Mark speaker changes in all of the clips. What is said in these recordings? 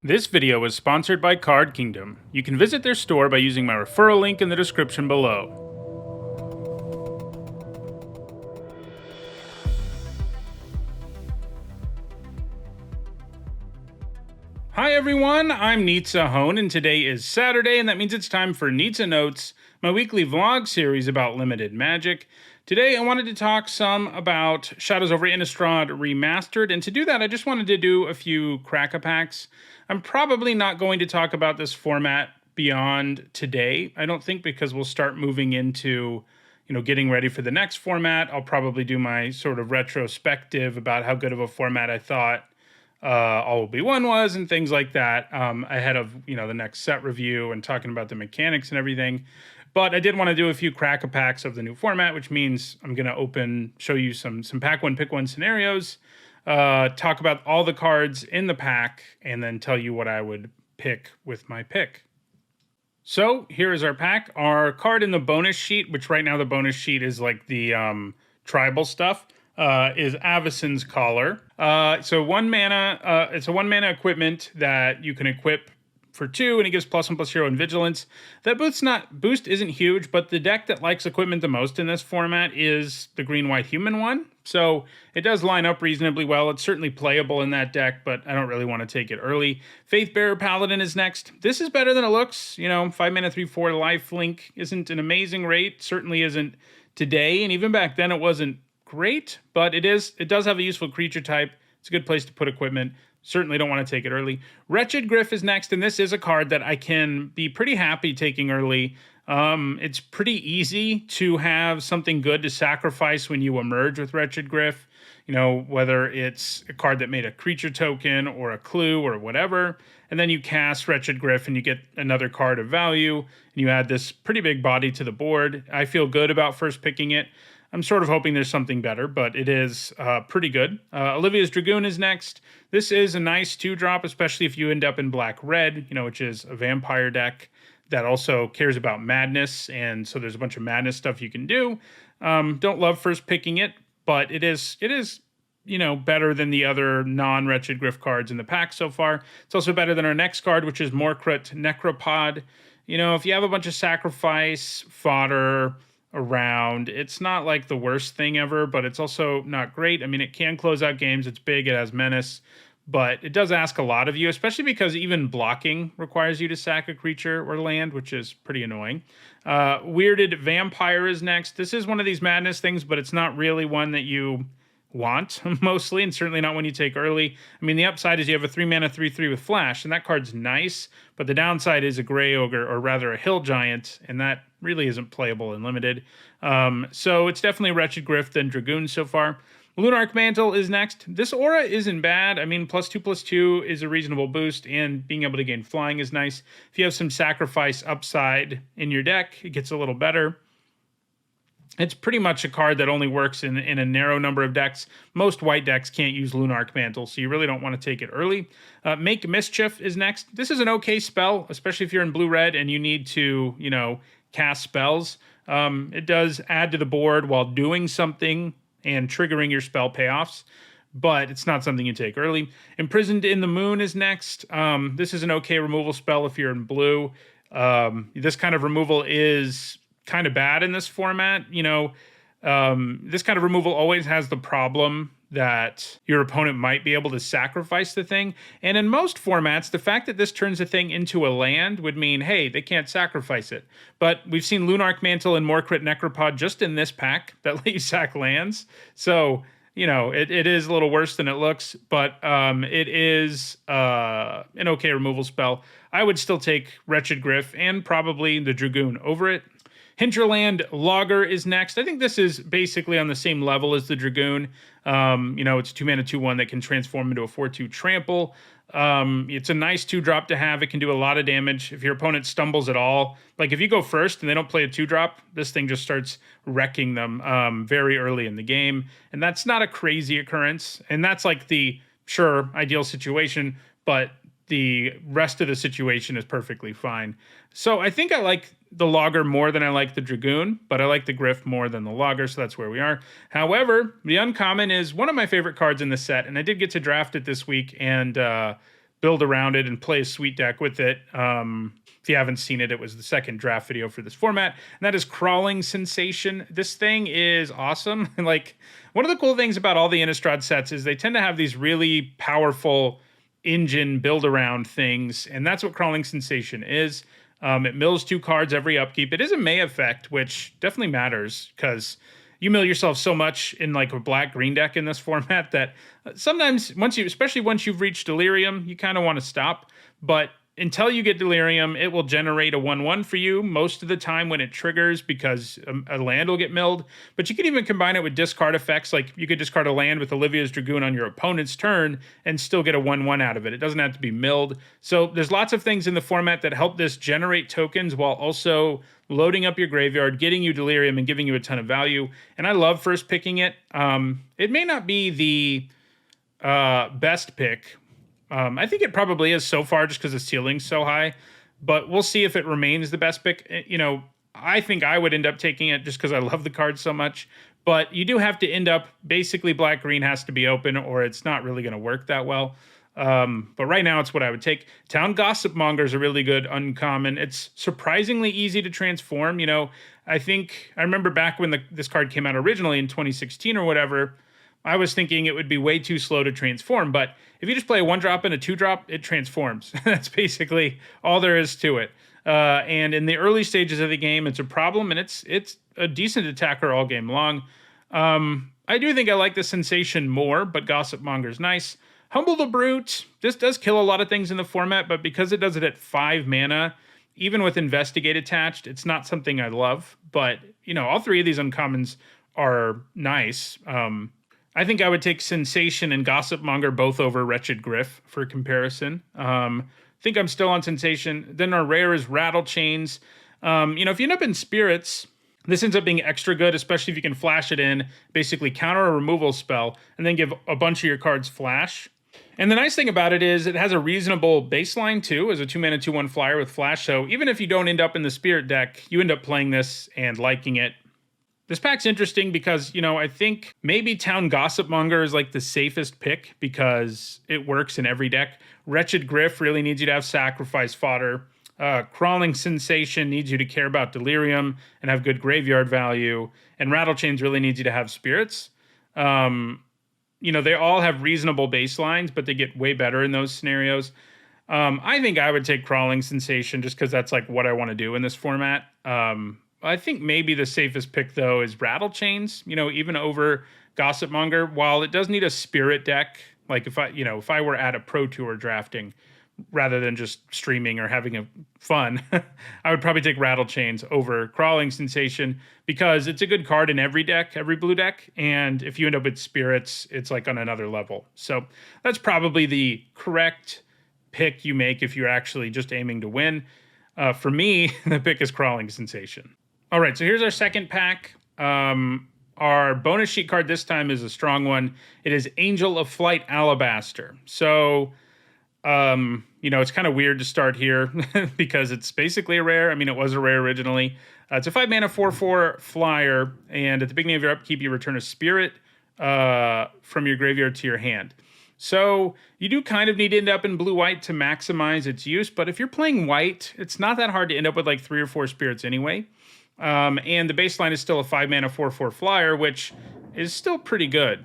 Speaker 1: This video is sponsored by Card Kingdom. You can visit their store by using my referral link in the description below. Hi everyone, I'm Nizzanotes, and today is Saturday, and that means it's time for Nizzanotes, my weekly vlog series about limited magic. Today I wanted to talk some about Shadows over Innistrad Remastered, and to do that I just wanted to do a few crack-a-packs. I'm probably not going to talk about this format beyond today, I don't think, because we'll start moving into getting ready for the next format. I'll probably do my sort of retrospective about how good of a format I thought All Will Be One was and things like that ahead of the next set review and talking about the mechanics and everything. But I did want to do a few crack-a-packs of the new format, which means I'm going to show you some pack one, pick one scenarios, talk about all the cards in the pack, and then tell you what I would pick with my pick. So here is our pack. Our card in the bonus sheet, which right now the bonus sheet is like the tribal stuff, is Avacyn's Collar. So one mana, it's a 1 mana equipment that you can equip for 2, and it gives +1/+0 in Vigilance. That boost isn't huge, but the deck that likes equipment the most in this format is the green-white human one. So it does line up reasonably well. It's certainly playable in that deck, but I don't really want to take it early. Faithbearer Paladin is next. This is better than it looks. 5 mana, 3/4 lifelink isn't an amazing rate. Certainly isn't today, and even back then it wasn't great, but it does have a useful creature type. It's a good place to put equipment. Certainly don't want to take it early. Wretched Gryff is next, and this is a card that I can be pretty happy taking early. It's pretty easy to have something good to sacrifice when you emerge with Wretched Gryff. Whether it's a card that made a creature token or a clue or whatever, and then you cast Wretched Gryff and you get another card of value, and you add this pretty big body to the board. I feel good about first picking it. I'm sort of hoping there's something better, but it is pretty good. Olivia's Dragoon is next. This is a nice 2-drop, especially if you end up in black-red, which is a vampire deck that also cares about madness, and so there's a bunch of madness stuff you can do. Don't love first picking it, but it is better than the other non-Wretched Gryff cards in the pack so far. It's also better than our next card, which is Morkrut Necropod. If you have a bunch of sacrifice fodder around, it's not like the worst thing ever, but it's also not great. I mean, it can close out games. It's big. It has menace, but it does ask a lot of you, especially because even blocking requires you to sack a creature or land, which is pretty annoying. Weirded Vampire is next. This is one of these madness things, but it's not really one that you want mostly, and certainly not when you take early. I mean, the upside is you have a 3 mana 3/3 with flash, and that card's nice, but the downside is a gray ogre, or rather a hill giant, and that really isn't playable in limited. So it's definitely Wretched Gryff than Dragoon so far. Lunarch Mantle is next. This aura isn't bad. I mean, +2/+2 is a reasonable boost, and being able to gain flying is nice. If you have some sacrifice upside in your deck, it gets a little better. It's pretty much a card that only works in a narrow number of decks. Most white decks can't use Lunarch Mantle, so you really don't want to take it early. Make Mischief is next. This is an okay spell, especially if you're in blue-red and you need to, cast spells. It does add to the board while doing something and triggering your spell payoffs, but it's not something you take early. Imprisoned in the Moon is next. This is an okay removal spell if you're in blue. This kind of removal is kind of bad in this format. This kind of removal always has the problem that your opponent might be able to sacrifice the thing. And in most formats, the fact that this turns a thing into a land would mean, hey, they can't sacrifice it. But we've seen Lunarch Mantle and Morkrut Necropod just in this pack that let you sack lands. So, it is a little worse than it looks, but it is an okay removal spell. I would still take Wretched Gryff and probably the Dragoon over it. Hinterland Logger is next. I think this is basically on the same level as the Dragoon. It's 2 mana 2/1 that can transform into a 4/2 trample. It's a nice 2-drop to have. It can do a lot of damage if your opponent stumbles at all. Like if you go first and they don't play a 2-drop, this thing just starts wrecking them very early in the game. And that's not a crazy occurrence. And that's like the, sure, ideal situation, but the rest of the situation is perfectly fine. So I think I like the Logger more than I like the Dragoon, but I like the Gryff more than the Logger, so that's where we are. However, the Uncommon is one of my favorite cards in the set, and I did get to draft it this week, and build around it and play a sweet deck with it. If you haven't seen it, it was the second draft video for this format, and that is Crawling Sensation. This thing is awesome. Like, one of the cool things about all the Innistrad sets is they tend to have these really powerful engine build around things, and that's what Crawling Sensation is. It mills 2 cards every upkeep. It is a May effect, which definitely matters because you mill yourself so much in like a black-green deck in this format that sometimes especially once you've reached Delirium, you kind of want to stop. But until you get Delirium, it will generate a 1/1 for you most of the time when it triggers because a land will get milled. But you can even combine it with discard effects. Like you could discard a land with Olivia's Dragoon on your opponent's turn and still get a 1/1 out of it. It doesn't have to be milled. So there's lots of things in the format that help this generate tokens while also loading up your graveyard, getting you Delirium, and giving you a ton of value. And I love first picking it. It may not be the best pick. I think it probably is so far just because the ceiling's so high, but we'll see if it remains the best pick. You know, I think I would end up taking it just because I love the card so much, but you do have to end up, basically black-green has to be open or it's not really going to work that well. But right now it's what I would take. Town Gossip Monger is a really good uncommon. It's surprisingly easy to transform. You know, I remember back when this card came out originally in 2016 or whatever, I was thinking it would be way too slow to transform, but if you just play a 1-drop and a 2-drop, it transforms. That's basically all there is to it. And in the early stages of the game, it's a problem, and it's a decent attacker all game long. I do think I like the Sensation more, but Gossip Monger's nice. Humble the Brute. This does kill a lot of things in the format, but because it does it at 5 mana, even with Investigate attached, it's not something I love. But, you know, all 3 of these uncommons are nice. I think I would take Sensation and Gossip Monger both over Wretched Griff for comparison. Think I'm still on Sensation. Then our rare is Rattle Chains. You know, if you end up in Spirits, this ends up being extra good, especially if you can flash it in, basically counter a removal spell, and then give a bunch of your cards flash. And the nice thing about it is it has a reasonable baseline too, as a 2-mana 2/1 flyer with flash. So even if you don't end up in the Spirit deck, you end up playing this and liking it. This pack's interesting because, you know, I think maybe Town Gossip Monger is like the safest pick because it works in every deck. Wretched Griff really needs you to have sacrifice fodder. Crawling Sensation needs you to care about Delirium and have good graveyard value. And Rattle Chains really needs you to have Spirits. You know, they all have reasonable baselines, but they get way better in those scenarios. I think I would take Crawling Sensation just because that's like what I want to do in this format. I think maybe the safest pick, though, is Rattle Chains, you know, even over Gossip Monger. While it does need a Spirit deck, like if I were at a Pro Tour drafting rather than just streaming or having a fun, I would probably take Rattle Chains over Crawling Sensation because it's a good card in every deck, every blue deck. And if you end up with Spirits, it's like on another level. So that's probably the correct pick you make if you're actually just aiming to win. For me, the pick is Crawling Sensation. All right, so here's our second pack. Our bonus sheet card this time is a strong one. It is Angel of Flight Alabaster. So, you know, it's kind of weird to start here because it's basically a rare. I mean, it was a rare originally. It's a 5-mana 4/4 flyer, and at the beginning of your upkeep, you return a Spirit from your graveyard to your hand. So you do kind of need to end up in blue-white to maximize its use, but if you're playing white, it's not that hard to end up with like 3 or 4 Spirits anyway. And the baseline is still a 5-mana 4/4 flyer, which is still pretty good.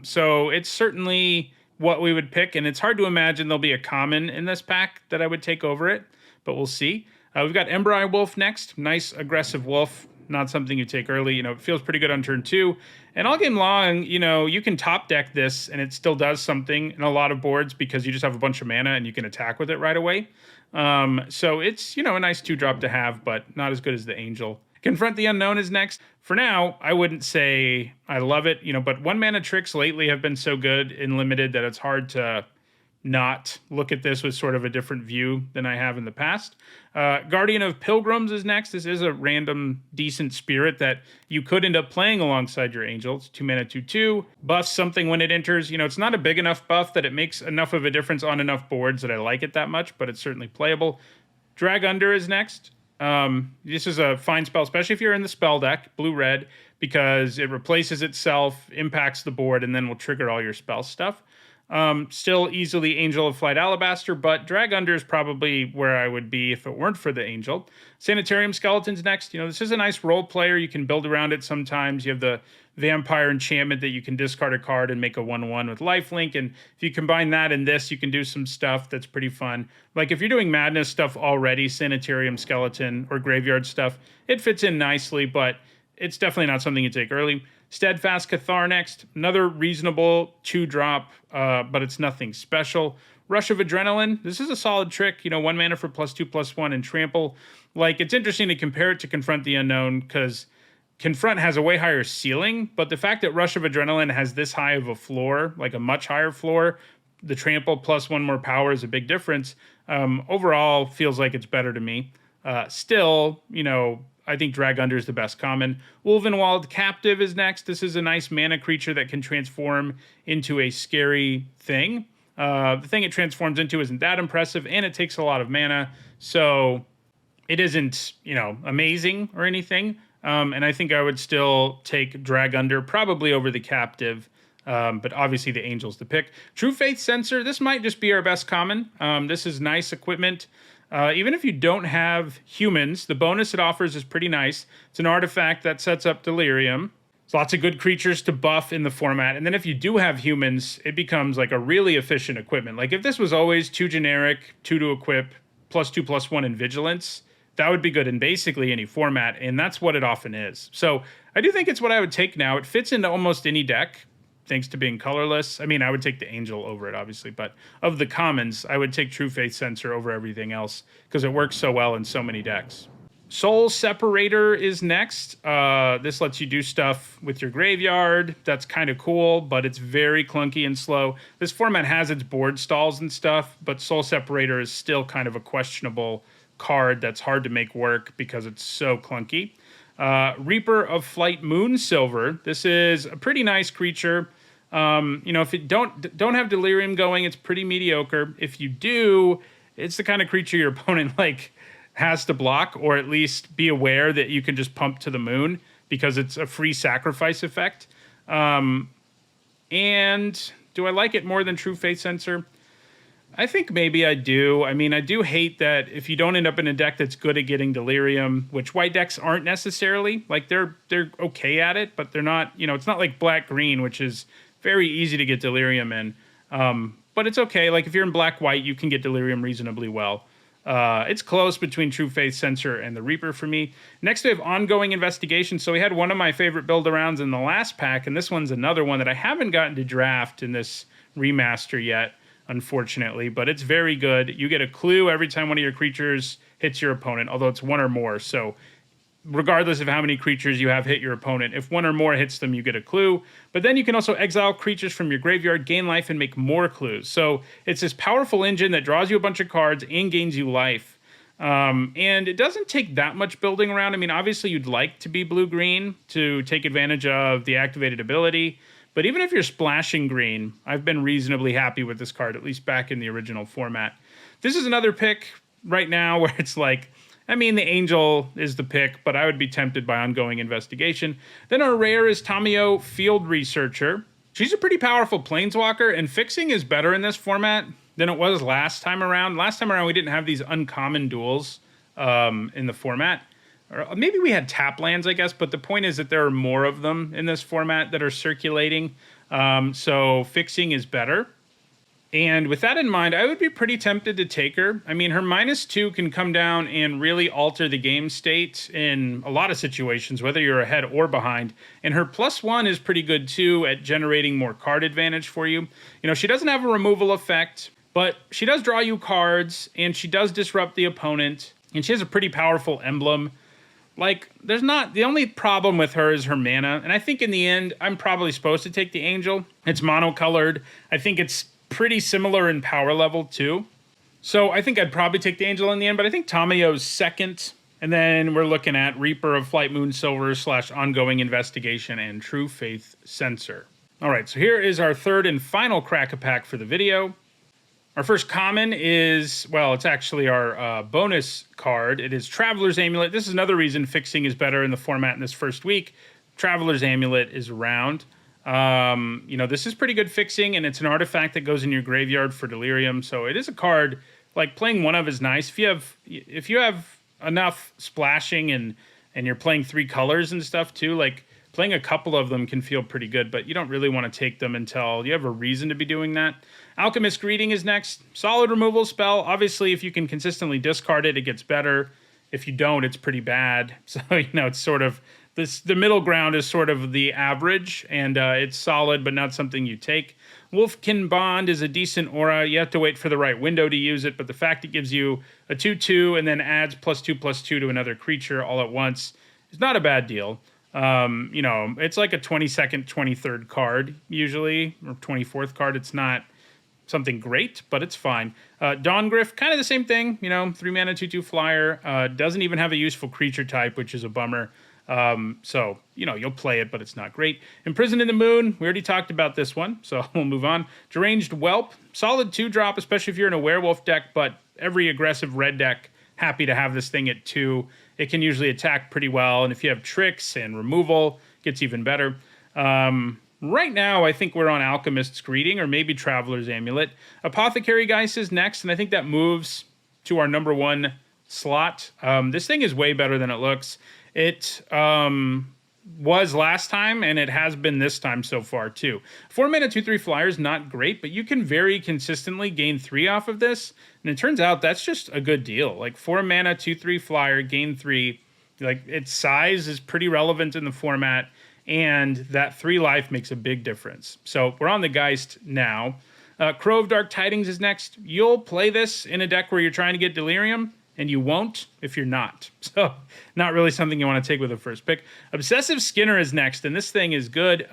Speaker 1: So it's certainly what we would pick, and it's hard to imagine there'll be a common in this pack that I would take over it, but we'll see. We've got Ember Eye Wolf next. Nice, aggressive wolf. Not something you take early. You know, it feels pretty good on turn 2. And all game long, you know, you can top deck this, and it still does something in a lot of boards because you just have a bunch of mana and you can attack with it right away. So it's, you know, a nice 2-drop to have, but not as good as the Angel. Confront the Unknown is next. For now, I wouldn't say I love it, you know, but 1-mana tricks lately have been so good in Limited that it's hard to not look at this with sort of a different view than I have in the past. Guardian of Pilgrims is next. This is a random decent spirit that you could end up playing alongside your Angel. It's 2-mana 2/2. Buffs something when it enters. You know, it's not a big enough buff that it makes enough of a difference on enough boards that I like it that much, but it's certainly playable. Drag Under is next. This is a fine spell, especially if you're in the spell deck, blue-red, because it replaces itself, impacts the board, and then will trigger all your spell stuff. Still easily Angel of Flight Alabaster, but Drag Under is probably where I would be if it weren't for the Angel. Sanitarium Skeleton's next. This is a nice role player. You can build around it sometimes. You have the Vampire Enchantment that you can discard a card and make a 1/1 with lifelink, and if you combine that and this, you can do some stuff that's pretty fun. Like if you're doing Madness stuff already, Sanitarium Skeleton or Graveyard stuff, it fits in nicely, but it's definitely not something you take early. Steadfast Cathar next. Another reasonable 2-drop, but it's nothing special. Rush of Adrenaline. This is a solid trick. 1 mana for +2/+1 and trample. Like, it's interesting to compare it to Confront the Unknown because Confront has a way higher ceiling, but the fact that Rush of Adrenaline has this high of a floor, like a much higher floor, the trample plus 1 more power is a big difference. Overall, feels like it's better to me. Still, I think Drag Under is the best common. Wolvenwald Captive is next. This is a nice mana creature that can transform into a scary thing. The thing it transforms into isn't that impressive, and it takes a lot of mana, so it isn't, amazing or anything. And I think I would still take Drag Under probably over the Captive, but obviously the Angel's the pick. True Faith Sensor, this might just be our best common. This is nice equipment. Even if you don't have humans, the bonus it offers is pretty nice. It's an artifact that sets up Delirium. There's lots of good creatures to buff in the format. And then if you do have humans, it becomes like a really efficient equipment. Like if this was always 2 generic, 2 to equip, +2/+1 in Vigilance, that would be good in basically any format. And that's what it often is. So I do think it's what I would take now. It fits into almost any deck, thanks to being colorless. I mean, I would take the Angel over it, obviously, but of the commons, I would take True Faith Sensor over everything else because it works so well in so many decks. Soul Separator is next. This lets you do stuff with your graveyard. That's kind of cool, but it's very clunky and slow. This format has its board stalls and stuff, but Soul Separator is still kind of a questionable card that's hard to make work because it's so clunky. Reaper of Flight Moonsilver. This is a pretty nice creature. If you don't have Delirium going, it's pretty mediocre. If you do, it's the kind of creature your opponent has to block, or at least be aware that you can just pump to the moon because it's a free sacrifice effect. And do I like it more than True Faith Sensor? I think maybe I do. I mean, I do hate that if you don't end up in a deck that's good at getting Delirium, which white decks aren't necessarily. Like, they're okay at it, but they're not, it's not like black-green, which is very easy to get Delirium in. But it's okay. Like, if you're in black-white, you can get Delirium reasonably well. It's close between True Faith Sensor and the Reaper for me. Next, we have Ongoing Investigation. So we had one of my favorite build-arounds in the last pack, and this one's another one that I haven't gotten to draft in this remaster yet, unfortunately, but it's very good. You get a clue every time one of your creatures hits your opponent, although it's 1 or more. So regardless of how many creatures you have hit your opponent, if 1 or more hits them, you get a clue. But then you can also exile creatures from your graveyard, gain life, and make more clues. So it's this powerful engine that draws you a bunch of cards and gains you life. And it doesn't take that much building around. I mean, obviously you'd like to be blue-green to take advantage of the activated ability. But even if you're splashing green, I've been reasonably happy with this card, at least back in the original format. This is another pick right now where it's like, I mean, the Angel is the pick, but I would be tempted by Ongoing Investigation. Then our rare is Tamiyo, Field Researcher. She's a pretty powerful Planeswalker, and fixing is better in this format than it was last time around. Last time around, we didn't have these uncommon duels in the format. Or maybe we had tap lands, I guess, but the point is that there are more of them in this format that are circulating, so fixing is better. And with that in mind, I would be pretty tempted to take her. I mean, her -2 can come down and really alter the game state in a lot of situations, whether you're ahead or behind. And her +1 is pretty good, too, at generating more card advantage for you. She doesn't have a removal effect, but she does draw you cards, and she does disrupt the opponent, and she has a pretty powerful emblem. Like, the only problem with her is her mana, and I think in the end, I'm probably supposed to take the Angel. It's monocolored. I think it's pretty similar in power level, too. So I think I'd probably take the Angel in the end, but I think Tamiyo's second, and then we're looking at Reaper of Flight Moonsilver / Ongoing Investigation and True Faith Sensor. All right, so here is our third and final Crack-a-Pack for the video. Our first common is, well, it's actually our bonus card. It is Traveler's Amulet. This is another reason fixing is better in the format in this first week. Traveler's Amulet is around. This is pretty good fixing, and it's an artifact that goes in your graveyard for Delirium, so it is a card, like, playing one of is nice. If you have enough splashing and you're playing 3 colors and stuff too, like, playing a couple of them can feel pretty good, but you don't really want to take them until you have a reason to be doing that. Alchemist Greeting is next. Solid removal spell. Obviously, if you can consistently discard it, it gets better. If you don't, it's pretty bad. So, it's sort of the middle ground is sort of the average, and it's solid, but not something you take. Wolfkin Bond is a decent aura. You have to wait for the right window to use it, but the fact it gives you a 2/2 and then adds +2/+2 to another creature all at once is not a bad deal. It's like a 22nd, 23rd card usually, or 24th card. It's not something great, but it's fine. Dawngriff, kind of the same thing, 3 mana, 2/2 flyer. Doesn't even have a useful creature type, which is a bummer. So, you'll play it, but it's not great. Imprisoned in the Moon, we already talked about this one, so we'll move on. Deranged Whelp, solid 2-drop, especially if you're in a werewolf deck, but every aggressive red deck, happy to have this thing at 2. It can usually attack pretty well, and if you have tricks and removal, it gets even better. Right now, I think we're on Alchemist's Greeting, or maybe Traveler's Amulet. Apothecary Geist is next, and I think that moves to our number 1 slot. This thing is way better than it looks. It was last time, and it has been this time so far, too. 4 mana, 2/3 flyer is not great, but you can very consistently gain 3 off of this, and it turns out that's just a good deal. Like, 4 mana, 2/3 flyer, gain 3. Like, its size is pretty relevant in the format, and that 3 life makes a big difference. So we're on the Geist now. Crow of Dark Tidings is next. You'll play this in a deck where you're trying to get Delirium, and you won't if you're not. So not really something you want to take with a first pick. Obsessive Skinner is next, and this thing is good.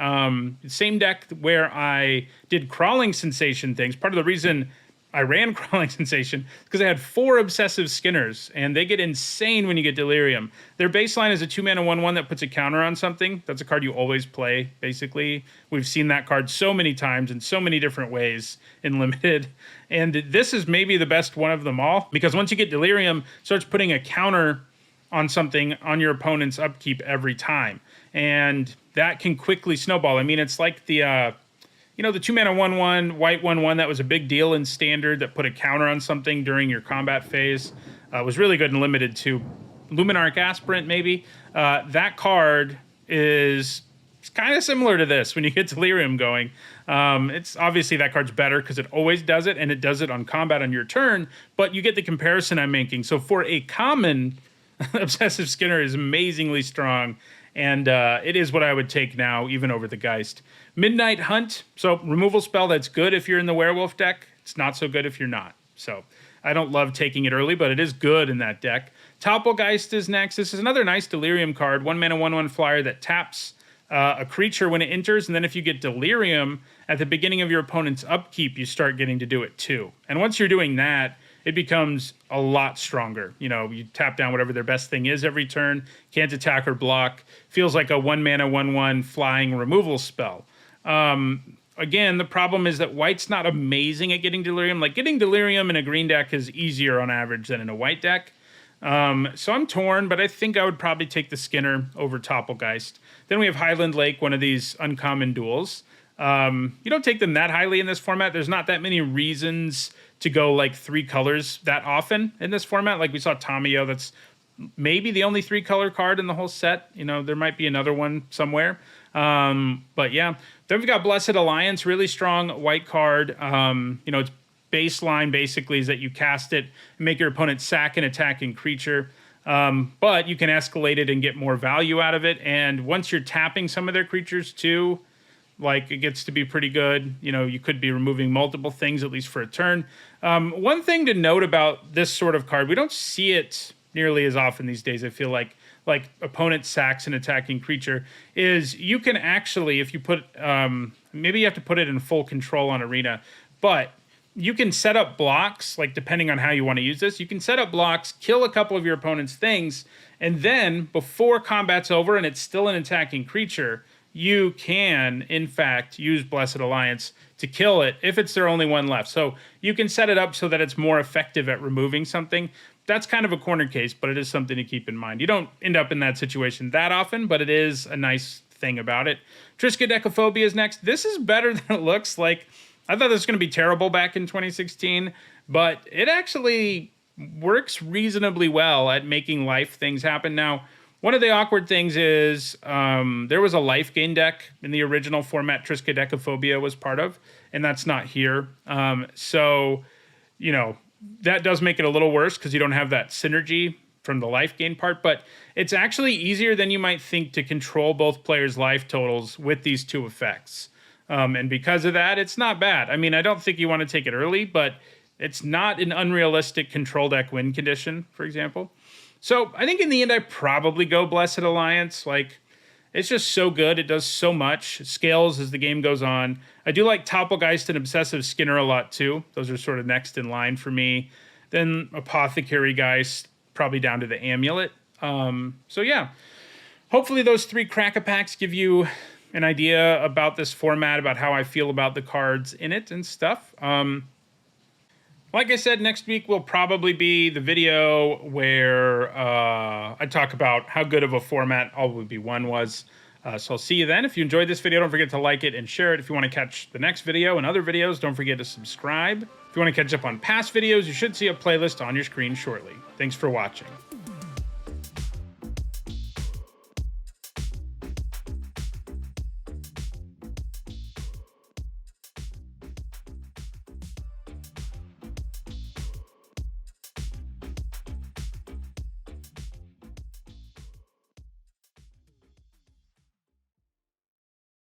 Speaker 1: Same deck where I did Crawling Sensation things. Part of the reason I ran Crawling Sensation because I had 4 Obsessive Skinners, and they get insane when you get Delirium. Their baseline is a 2 mana 1/1 that puts a counter on something. That's a card you always play, basically. We've seen that card so many times in so many different ways in Limited. And this is maybe the best one of them all, because once you get Delirium, it starts putting a counter on something on your opponent's upkeep every time. And that can quickly snowball. I mean, it's like the 2 mana 1/1, white 1/1 that was a big deal in Standard that put a counter on something during your combat phase. Was really good in Limited too. Luminarch Aspirant, maybe. That card is kind of similar to this when you get Delirium going. It's obviously that card's better because it always does it, and it does it on combat on your turn, but you get the comparison I'm making. So for a common, Obsessive Skinner is amazingly strong, and it is what I would take now, even over the Geist. Midnight Hunt, so removal spell that's good if you're in the werewolf deck. It's not so good if you're not. So I don't love taking it early, but it is good in that deck. Topplegeist is next. This is another nice Delirium card. 1 mana 1/1 flyer that taps a creature when it enters, and then if you get Delirium at the beginning of your opponent's upkeep, you start getting to do it too. And once you're doing that, it becomes a lot stronger. You tap down whatever their best thing is every turn, can't attack or block. Feels like a 1 mana 1/1 flying removal spell. Again, the problem is that white's not amazing at getting Delirium. Like, getting Delirium in a green deck is easier on average than in a white deck. So I'm torn, but I think I would probably take the Skinner over Topplegeist. Then we have Highland Lake, one of these uncommon duels. You don't take them that highly in this format. There's not that many reasons to go like 3 colors that often in this format. Like we saw Tamiyo, that's maybe the only 3-color card in the whole set. There might be another one somewhere. But yeah, then we've got Blessed Alliance, really strong white card. Its baseline basically is that you cast it and make your opponent sack an attacking creature. But you can escalate it and get more value out of it. And once you're tapping some of their creatures too, like, it gets to be pretty good. You could be removing multiple things, at least for a turn. One thing to note about this sort of card, we don't see it nearly as often these days, I feel like opponent sacks an attacking creature, is you can actually, if you put, maybe you have to put it in full control on Arena, but you can set up blocks, like depending on how you want to use this, you can set up blocks, kill a couple of your opponent's things, and then before combat's over and it's still an attacking creature, you can, in fact, use Blessed Alliance to kill it if it's their only one left. So you can set it up so that it's more effective at removing something. That's kind of a corner case, but it is something to keep in mind. You don't end up in that situation that often, but it is a nice thing about it. Triskaidekaphobia is next. This is better than it looks. Like, I thought this was going to be terrible back in 2016, but it actually works reasonably well at making life things happen. Now, one of the awkward things is there was a life gain deck in the original format Triskaidekaphobia was part of, and that's not here. So, you know, that does make it a little worse because you don't have that synergy from the life gain part, but it's actually easier than you might think to control both players' life totals with these two effects. And because of that, it's not bad. I mean, I don't think you want to take it early, but it's not an unrealistic control deck win condition, for example. So I think in the end, I probably go Blessed Alliance. Like, it's just so good. It does so much. It scales as the game goes on. I do like Topplegeist and Obsessive Skinner a lot, too. Those are sort of next in line for me. Then Apothecary Geist, probably down to the Amulet. So yeah, hopefully those 3 Crack-A-Packs give you an idea about this format, about how I feel about the cards in it and stuff. Like I said, next week will probably be the video where I talk about how good of a format All Would Be One was. So I'll see you then. If you enjoyed this video, don't forget to like it and share it. If you want to catch the next video and other videos, don't forget to subscribe. If you want to catch up on past videos, you should see a playlist on your screen shortly. Thanks for watching.